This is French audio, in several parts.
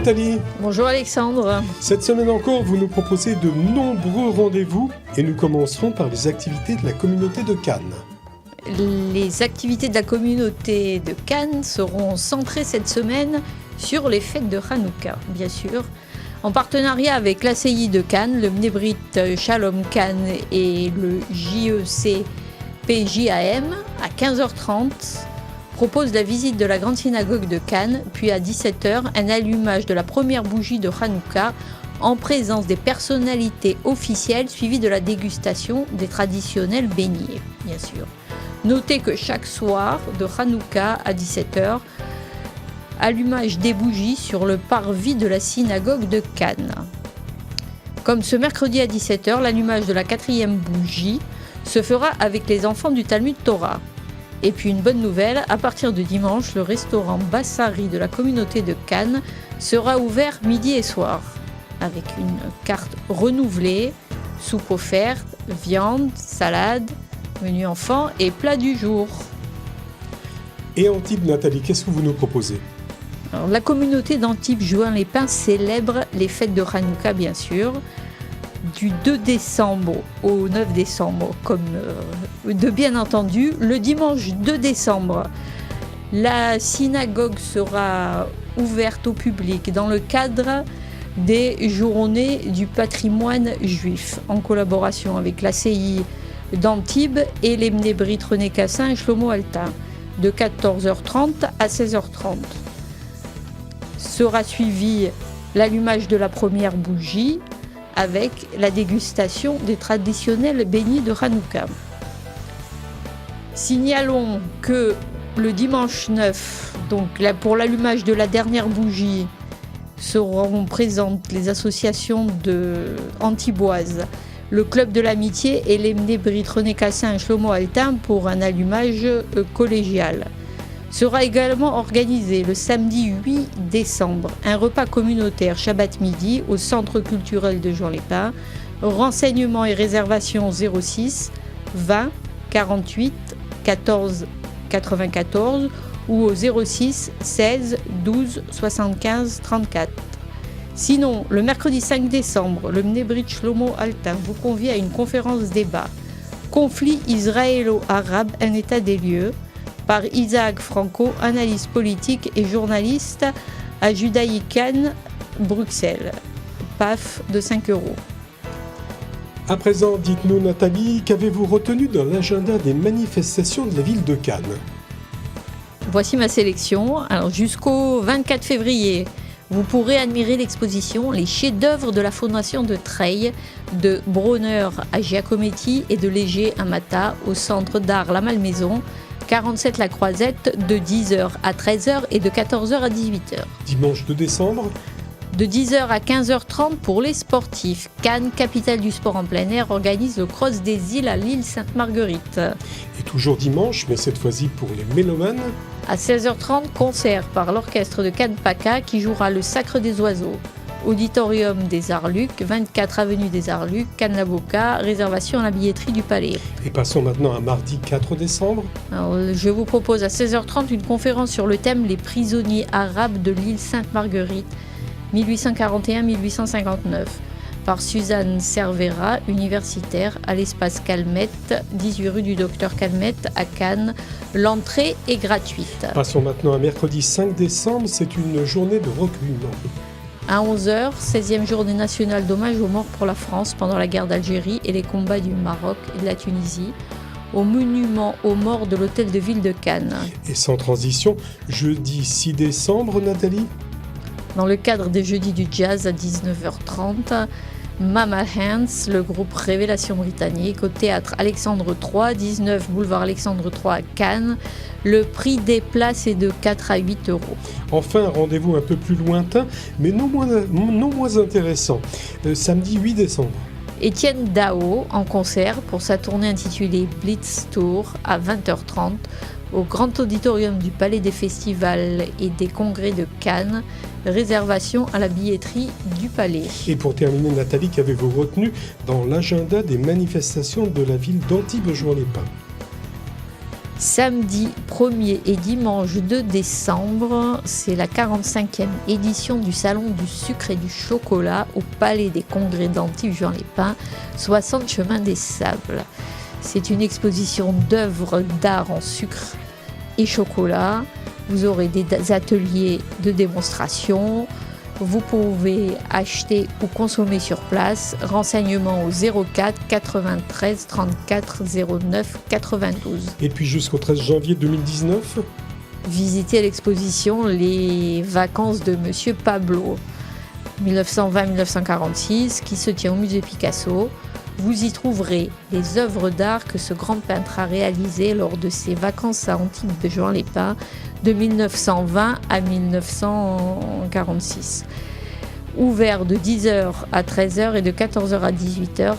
Nathalie. Bonjour Alexandre. Cette semaine encore, vous nous proposez de nombreux rendez-vous et nous commencerons par les activités de la communauté de Cannes. Les activités de la communauté de Cannes seront centrées cette semaine sur les fêtes de Hanouka, bien sûr, en partenariat avec l'ACI de Cannes, le Mnebrit Shalom Cannes et le JEC PJAM à 15h30. Propose la visite de la grande synagogue de Cannes, puis à 17h, un allumage de la première bougie de Hanouka en présence des personnalités officielles, suivi de la dégustation des traditionnels beignets, bien sûr. Notez que chaque soir de Hanouka à 17h, allumage des bougies sur le parvis de la synagogue de Cannes. Comme ce mercredi à 17h, l'allumage de la 4e bougie se fera avec les enfants du Talmud Torah. Et puis une bonne nouvelle, à partir de dimanche, le restaurant Bassari de la communauté de Cannes sera ouvert midi et soir, avec une carte renouvelée, soupe offerte, viande, salade, menu enfant et plat du jour. Et Antibes, Nathalie, qu'est-ce que vous nous proposez ? Alors, la communauté d'Antibes-Juin-les-Pins célèbre les fêtes de Hanouka, bien sûr, du 2 décembre au 9 décembre, comme de bien entendu. Le dimanche 2 décembre, la synagogue sera ouverte au public dans le cadre des journées du patrimoine juif, en collaboration avec l'ACI d'Antibes et les Mnebrit René Cassin et Shlomo Alta, de 14h30 à 16h30. Sera suivi l'allumage de la première bougie avec la dégustation des traditionnels beignets de Hanouka. Signalons que le dimanche 9, donc pour l'allumage de la dernière bougie, seront présentes les associations antiboises, le club de l'amitié et les Mnebrit René Cassin et Shlomo Altin pour un allumage collégial. Sera également organisé le samedi 8 décembre un repas communautaire Shabbat midi au centre culturel de Juan-les-Pins. Renseignements et réservations 06 20 48 14 94 ou au 06 16 12 75 34. Sinon, le mercredi 5 décembre, le Mnebrit Shlomo Altin vous convie à une conférence débat Conflit israélo-arabe, un état des lieux, par Isaac Franco, analyste politique et journaliste à Judaï-Cannes, Bruxelles. PAF de 5 €. À présent, dites-nous Nathalie, qu'avez-vous retenu dans l'agenda des manifestations de la ville de Cannes ? Voici ma sélection. Alors, jusqu'au 24 février, vous pourrez admirer l'exposition Les chefs-d'œuvre de la Fondation de Treilles de Bronner à Giacometti et de Léger à Mata au Centre d'art La Malmaison, 47 La Croisette, de 10h à 13h et de 14h à 18h. Dimanche 2 décembre, de 10h à 15h30 pour les sportifs. Cannes, capitale du sport en plein air, organise le Cross des Îles à l'île Sainte-Marguerite. Et toujours dimanche, mais cette fois-ci pour les mélomanes. À 16h30, concert par l'orchestre de Cannes PACA qui jouera le Sacre des Oiseaux. Auditorium des Arts-Luc, 24 avenue des Arts-Luc, Cannes-la-Boca, réservation à la billetterie du Palais. Et passons maintenant à mardi 4 décembre. Alors, je vous propose à 16h30 une conférence sur le thème Les prisonniers arabes de l'île Sainte-Marguerite, 1841-1859, par Suzanne Cervera, universitaire, à l'espace Calmette, 18 rue du Docteur Calmette à Cannes. L'entrée est gratuite. Passons maintenant à mercredi 5 décembre, c'est une journée de recueillement. À 11h, 16e journée nationale d'hommage aux morts pour la France pendant la guerre d'Algérie et les combats du Maroc et de la Tunisie, au monument aux morts de l'hôtel de ville de Cannes. Et sans transition, jeudi 6 décembre, Nathalie ? Dans le cadre des Jeudis du Jazz à 19h30, Mama Hands, le groupe Révélation britannique, au théâtre Alexandre III, 19 boulevard Alexandre III à Cannes. Le prix des places est de 4 à 8 €. Enfin, un rendez-vous un peu plus lointain, mais non moins intéressant. Samedi 8 décembre. Étienne Dao en concert pour sa tournée intitulée Blitz Tour à 20h30 au Grand Auditorium du Palais des Festivals et des Congrès de Cannes. Réservation à la billetterie du Palais. Et pour terminer, Nathalie, qu'avez-vous retenu dans l'agenda des manifestations de la ville d'Antibes-Juan-les-Pins ? Samedi 1er et dimanche 2 décembre, c'est la 45e édition du Salon du sucre et du chocolat au Palais des Congrès d'Antibes-Juan-les-Pins, 60 chemin des Sables. C'est une exposition d'œuvres d'art en sucre et chocolat. Vous aurez des ateliers de démonstration. Vous pouvez acheter ou consommer sur place. Renseignements au 04 93 34 09 92. Et puis jusqu'au 13 janvier 2019, Visitez l'exposition Les vacances de Monsieur Pablo, 1920-1946, qui se tient au musée Picasso. Vous y trouverez les œuvres d'art que ce grand peintre a réalisées lors de ses vacances à Antibes-Juan-les-Pins de 1920 à 1946. Ouvert de 10h à 13h et de 14h à 18h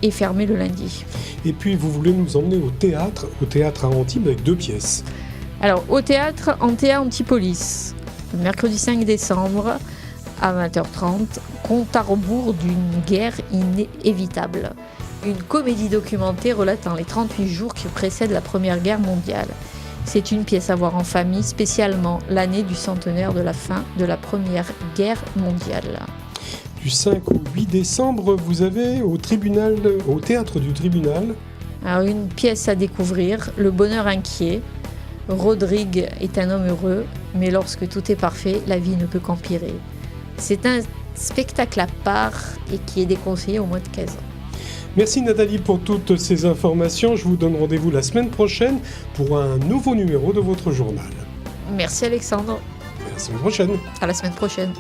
et fermé le lundi. et puis vous voulez nous emmener au théâtre à Antibes avec 2 pièces. Alors au théâtre Antea Antipolis, le mercredi 5 décembre à 20h30, compte à rebours d'une guerre inévitable. Une comédie documentée relatant les 38 jours qui précèdent la Première Guerre mondiale. C'est une pièce à voir en famille, spécialement l'année du centenaire de la fin de la Première Guerre mondiale. Du 5 au 8 décembre, vous avez au théâtre du tribunal, Alors une pièce à découvrir, Le bonheur inquiet. Rodrigue est un homme heureux, mais lorsque tout est parfait, la vie ne peut qu'empirer. C'est un spectacle à part et qui est déconseillé au moins de 15 ans. Merci Nathalie pour toutes ces informations. Je vous donne rendez-vous la semaine prochaine pour un nouveau numéro de votre journal. Merci Alexandre, À la semaine prochaine. à la semaine prochaine.